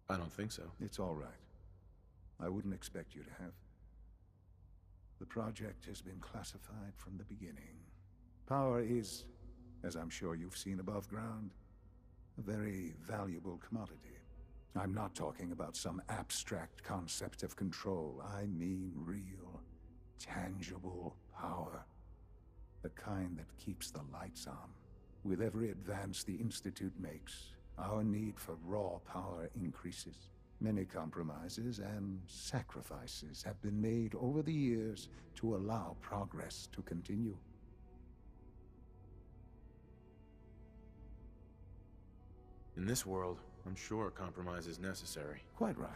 I don't think so. It's all right. I wouldn't expect you to have. The project has been classified from the beginning. Power is, as I'm sure you've seen above ground, a very valuable commodity. I'm not talking about some abstract concept of control. I mean real, tangible power. The kind that keeps the lights on. With every advance the Institute makes, our need for raw power increases. Many compromises and sacrifices have been made over the years to allow progress to continue. In this world, I'm sure compromise is necessary. Quite right.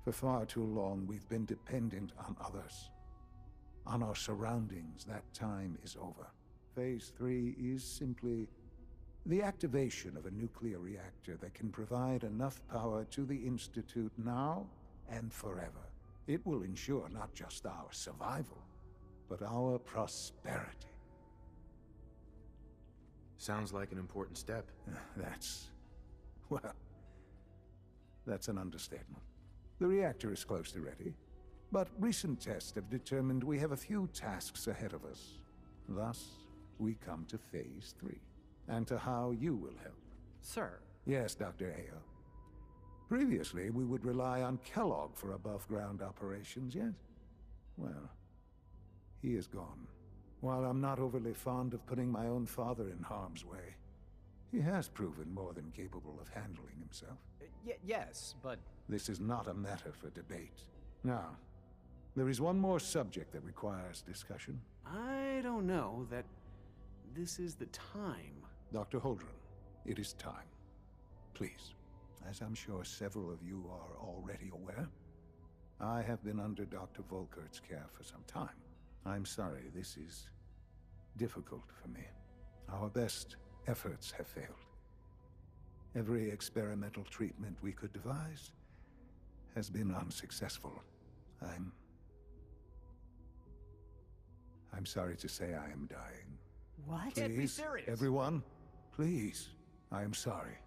For far too long, we've been dependent on others. On our surroundings. That time is over. Phase 3 is simply the activation of a nuclear reactor that can provide enough power to the Institute now and forever. It will ensure not just our survival, but our prosperity. Sounds like an important step. That's an understatement. The reactor is close to ready, but recent tests have determined we have a few tasks ahead of us. Thus, we come to Phase 3, and to how you will help. Sir. Yes, Dr. Ayo. Previously, we would rely on Kellogg for above-ground operations, yes? Well, he is gone. While I'm not overly fond of putting my own father in harm's way, he has proven more than capable of handling himself. Yes, but... This is not a matter for debate. Now, there is one more subject that requires discussion. I don't know that this is the time. Dr. Holdren, it is time. Please, as I'm sure several of you are already aware, I have been under Dr. Volkert's care for some time. I'm sorry, this is difficult for me. Our best efforts have failed. Every experimental treatment we could devise has been unsuccessful. I'm sorry to say I am dying. What? Can't be serious. Everyone, please. I am sorry.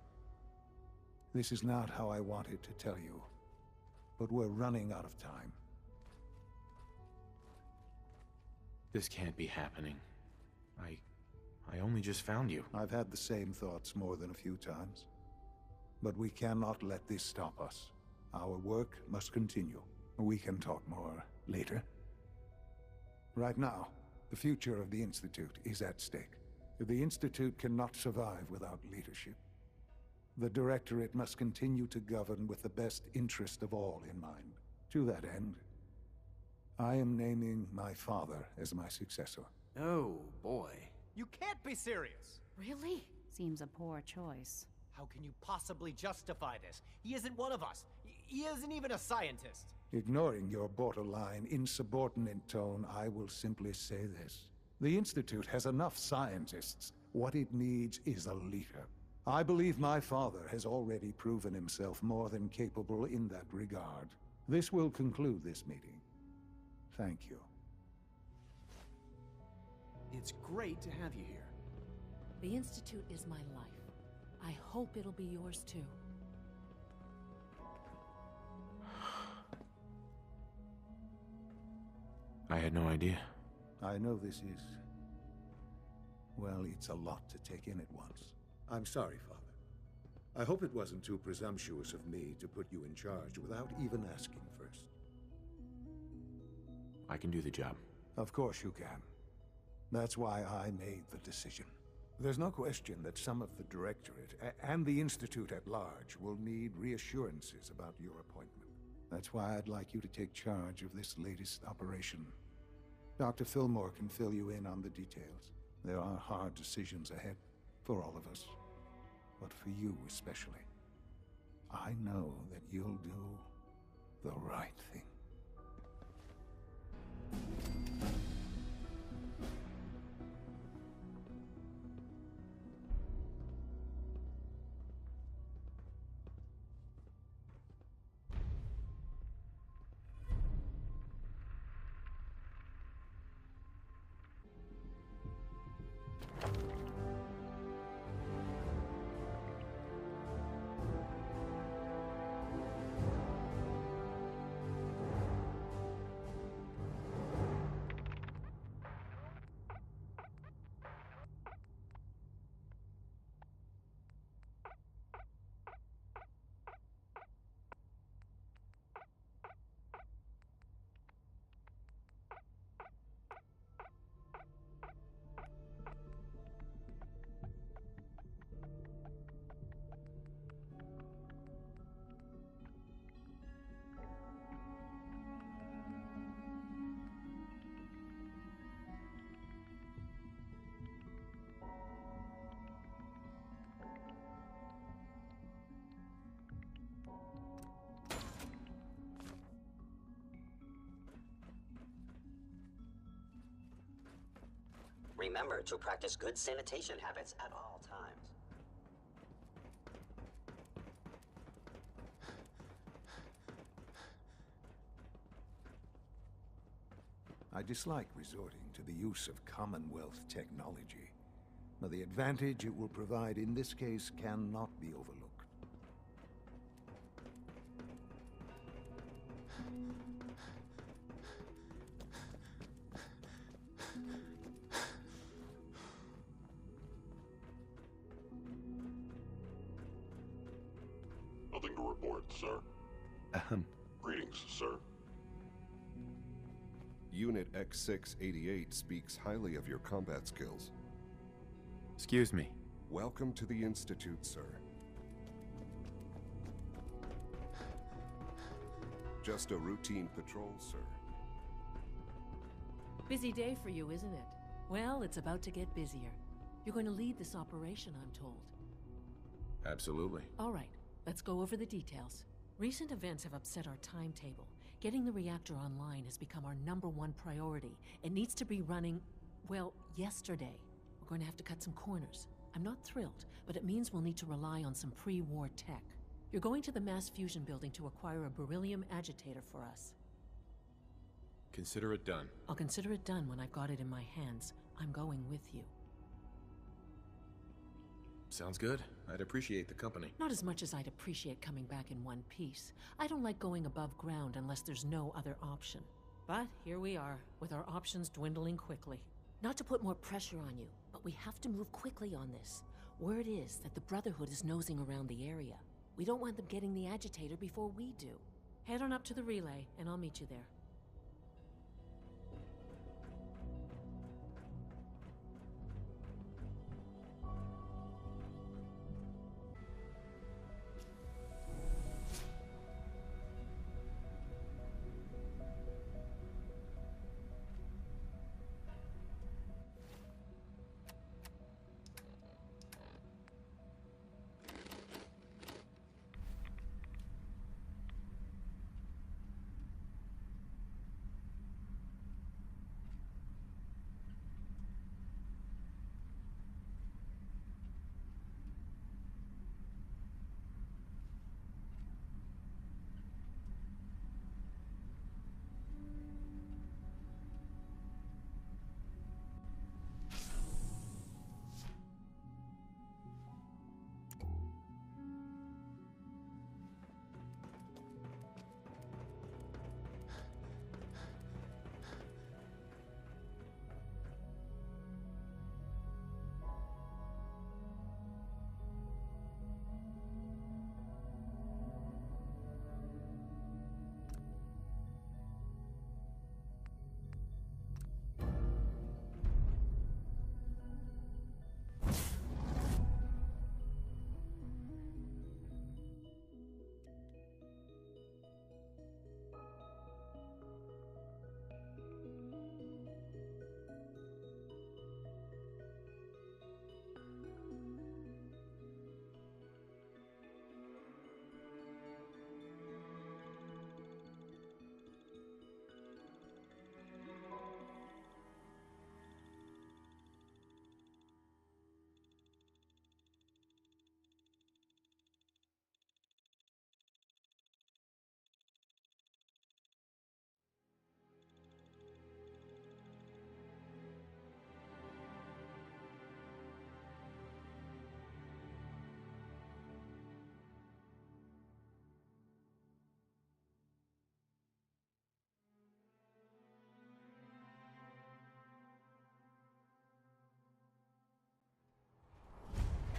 This is not how I wanted to tell you, but we're running out of time. This can't be happening. I only just found you. I've had the same thoughts more than a few times. But we cannot let this stop us. Our work must continue. We can talk more later. Right now, the future of the Institute is at stake. The Institute cannot survive without leadership. The Directorate must continue to govern with the best interest of all in mind. To that end, I am naming my father as my successor. Oh, boy. You can't be serious! Really? Seems a poor choice. How can you possibly justify this? He isn't one of us. He isn't even a scientist. Ignoring your borderline, insubordinate tone, I will simply say this. The Institute has enough scientists. What it needs is a leader. I believe my father has already proven himself more than capable in that regard. This will conclude this meeting. Thank you. It's great to have you here. The Institute is my life. I hope it'll be yours too. I had no idea. I know this is... well, it's a lot to take in at once. I'm sorry, Father. I hope it wasn't too presumptuous of me to put you in charge without even asking first. I can do the job. Of course you can. That's why I made the decision. There's no question that some of the Directorate and the Institute at large will need reassurances about your appointment. That's why I'd like you to take charge of this latest operation. Dr. Fillmore can fill you in on the details. There are hard decisions ahead for all of us, but for you especially. I know that you'll do the right thing. remember to practice good sanitation habits at all times. I dislike resorting to the use of Commonwealth technology. Now, the advantage it will provide in this case cannot be overlooked. Nothing to report, sir. Greetings, sir. Unit X688 speaks highly of your combat skills. Excuse me. Welcome to the Institute, sir. Just a routine patrol, sir. Busy day for you, isn't it? Well, it's about to get busier. You're going to lead this operation, I'm told. Absolutely. All right, let's go over the details. Recent events have upset our timetable. Getting the reactor online has become our #1 priority. It needs to be running, well, yesterday. We're going to have to cut some corners. I'm not thrilled, but it means we'll need to rely on some pre-war tech. You're going to the mass fusion building to acquire a beryllium agitator for us. Consider it done. I'll consider it done when I've got it in my hands. I'm going with you. Sounds good. I'd appreciate the company. Not as much as I'd appreciate coming back in one piece. I don't like going above ground unless there's no other option. But here we are, with our options dwindling quickly. Not to put more pressure on you, but we have to move quickly on this. Word is that the Brotherhood is nosing around the area. We don't want them getting the agitator before we do. Head on up to the relay, and I'll meet you there.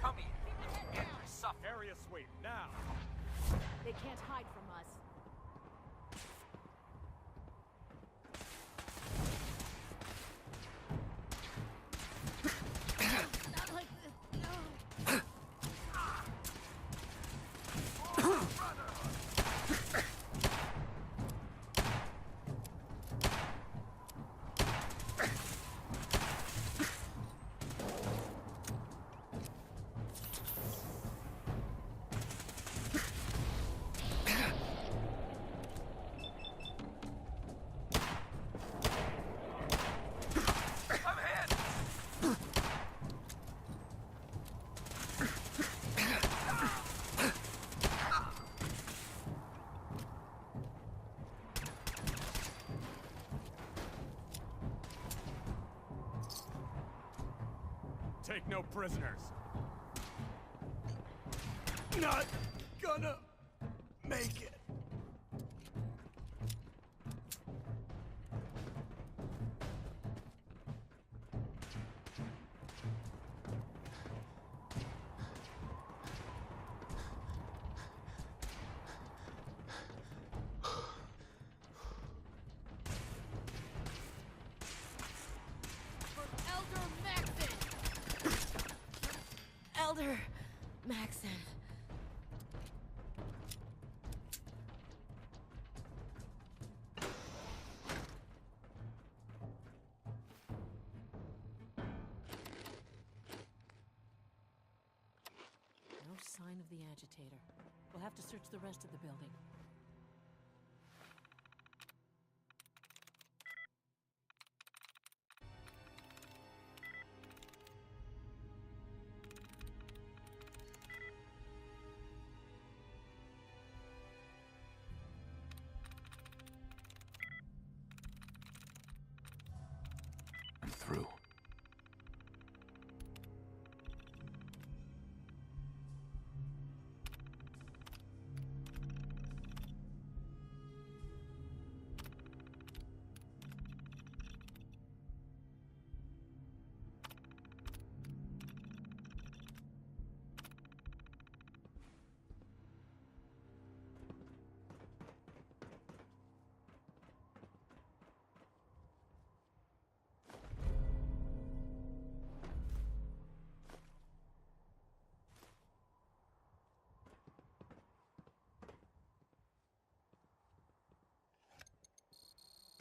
Come here. Area sweep, now. They can't hide from us. Not like this. No. no prisoners. Not gonna make it. Elder Maxon. No sign of the agitator. We'll have to search the rest of the building. I'm through.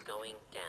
Going down.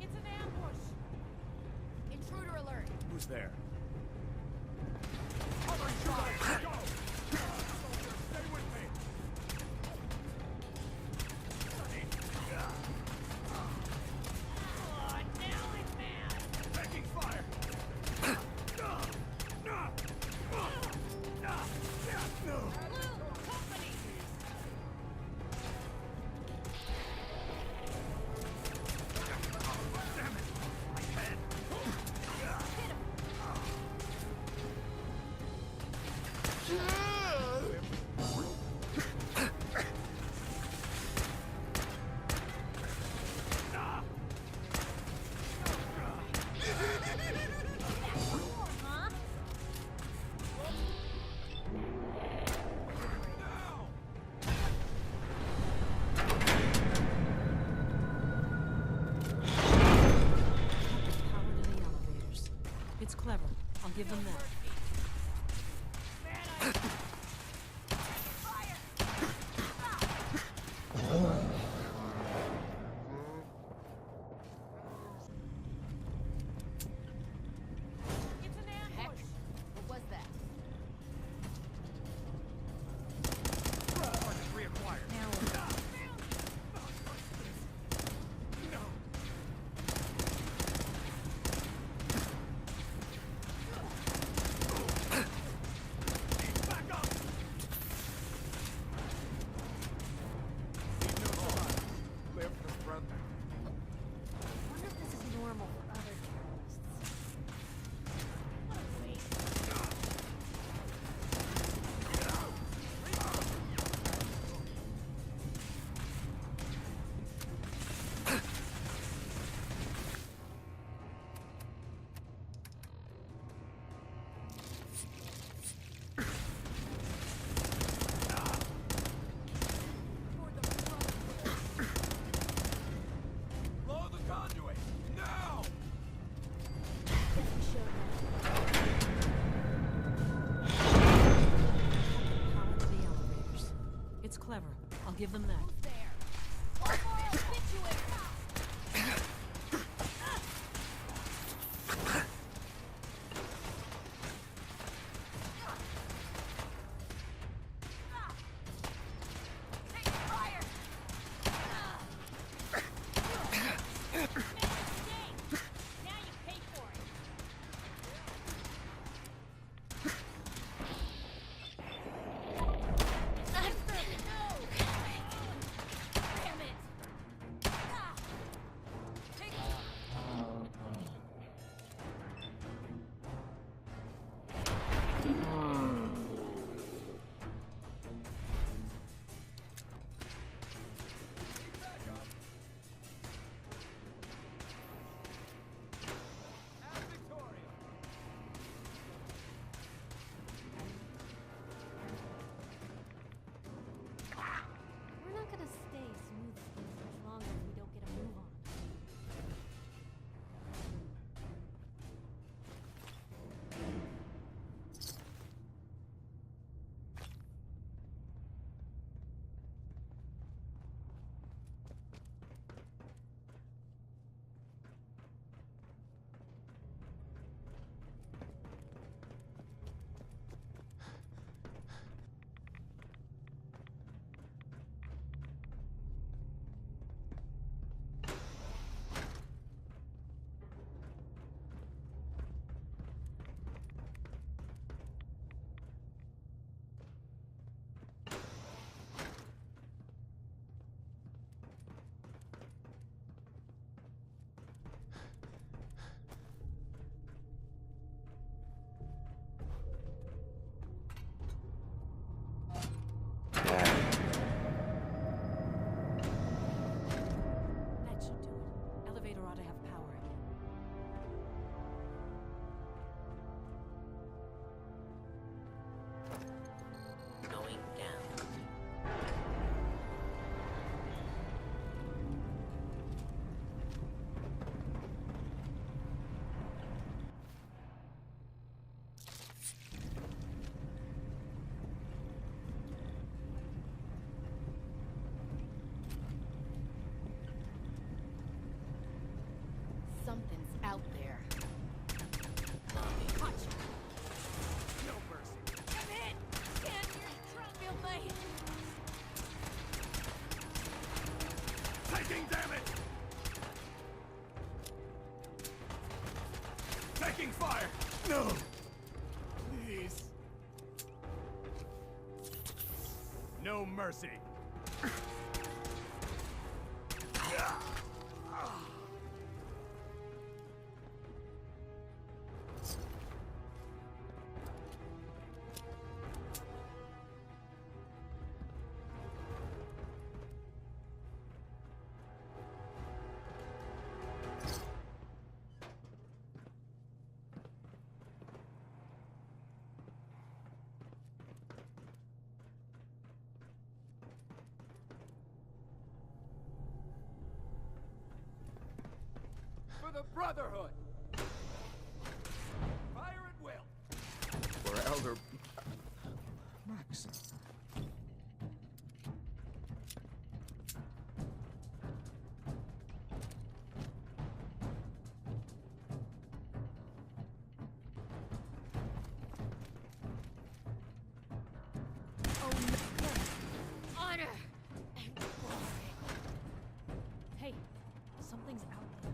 It's an ambush! Intruder alert! Who's there? It's clever. I'll give them that. It's an ambush! What was that? Reacquired. give them that. Who's there? One more, I'll hit you with. Take fire! Make a mistake! Now you pay for it. Damn it! Take We're not gonna stay smooth skins much longer if we don't get a move on. That should do it. Elevator ought to have power again. Going down. Something's out there. No mercy. Come in! Can't hear you, trying to feel late. Taking damage! Taking fire! No! Please. No mercy. For the Brotherhood! Fire at will! For Elder... Max. Honor and glory. Hey, something's out there.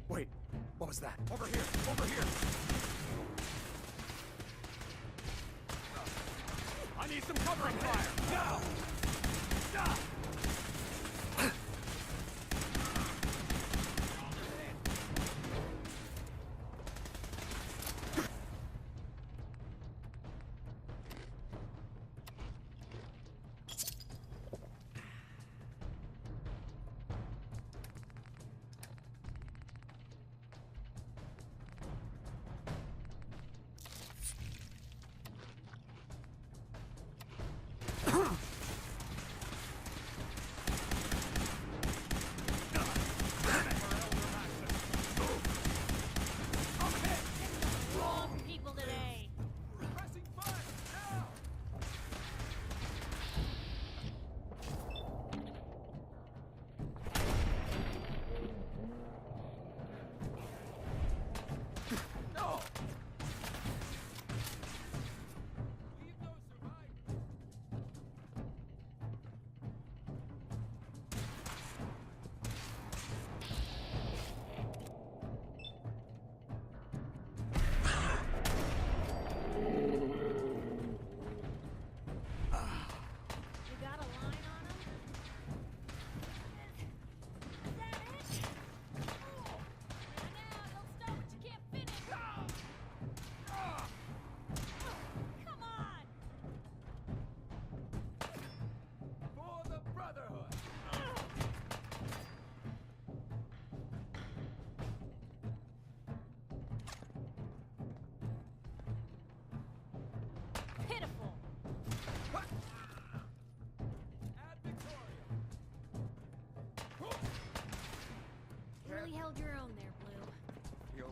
Wait, what was that? Over here! Over here! I need some covering fire! Now! Stop! really held your own there, Blue. Yo,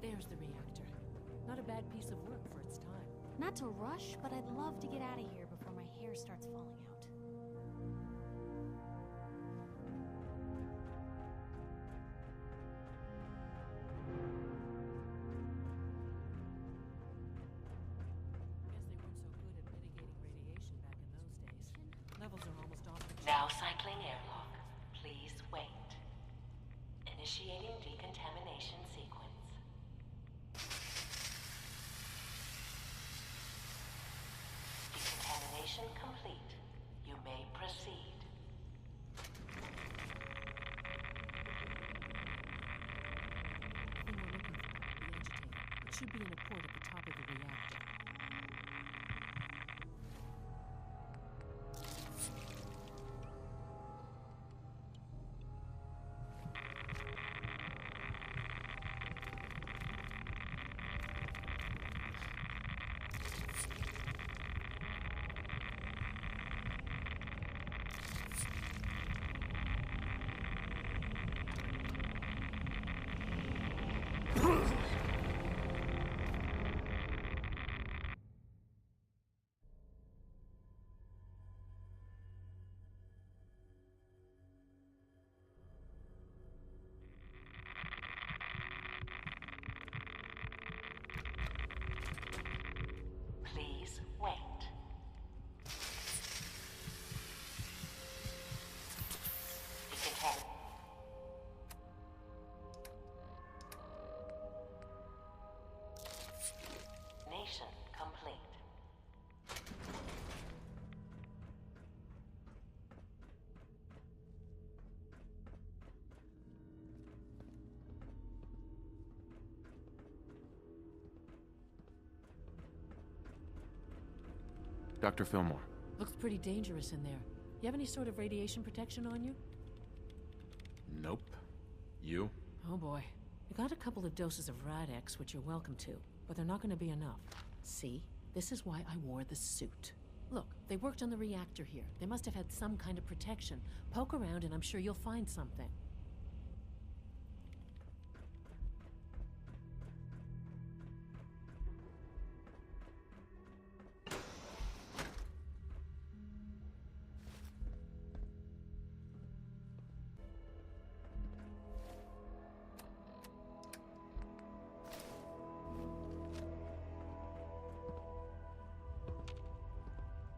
There's the reactor. Not a bad piece of work for its time. Not to rush, but I'd love to get out of here before my hair starts falling out. Guess they weren't so good at mitigating radiation back in those days. Levels are almost off the Now cycling airlock. Please wait. Initiating decontamination sequence. Decontamination complete. You may proceed. thing we're looking for, the agitator. It should be in a port at the top of the reactor. Please wait. Decontamination complete. Dr. Fillmore. Looks pretty dangerous in there. You have any sort of radiation protection on you? Nope. You? Oh boy. I got a couple of doses of Rad-X, which you're welcome to, but they're not going to be enough. See? This is why I wore the suit. Look, they worked on the reactor here. They must have had some kind of protection. Poke around and I'm sure you'll find something.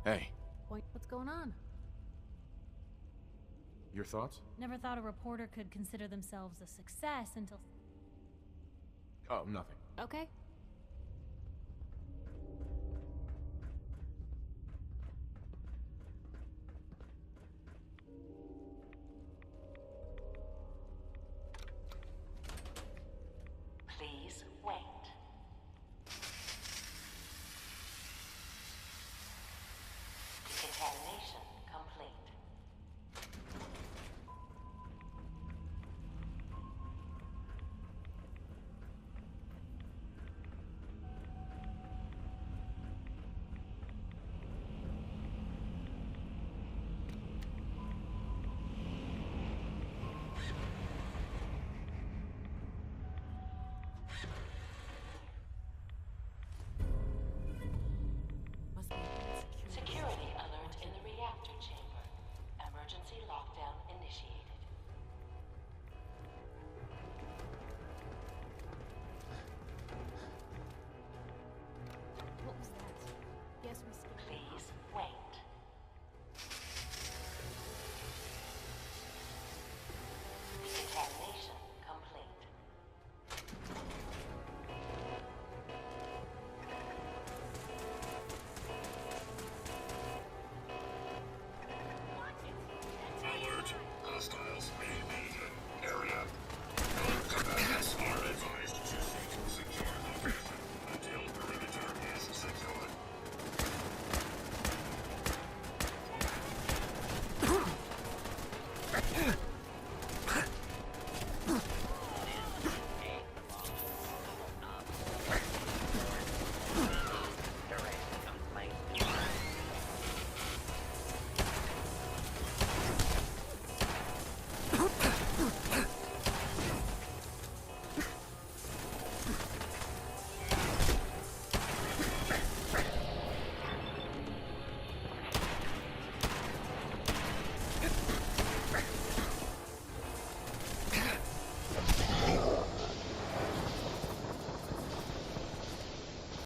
Hey, What's going on? your thoughts? Never thought a reporter could consider themselves a success until... Oh, nothing. Okay,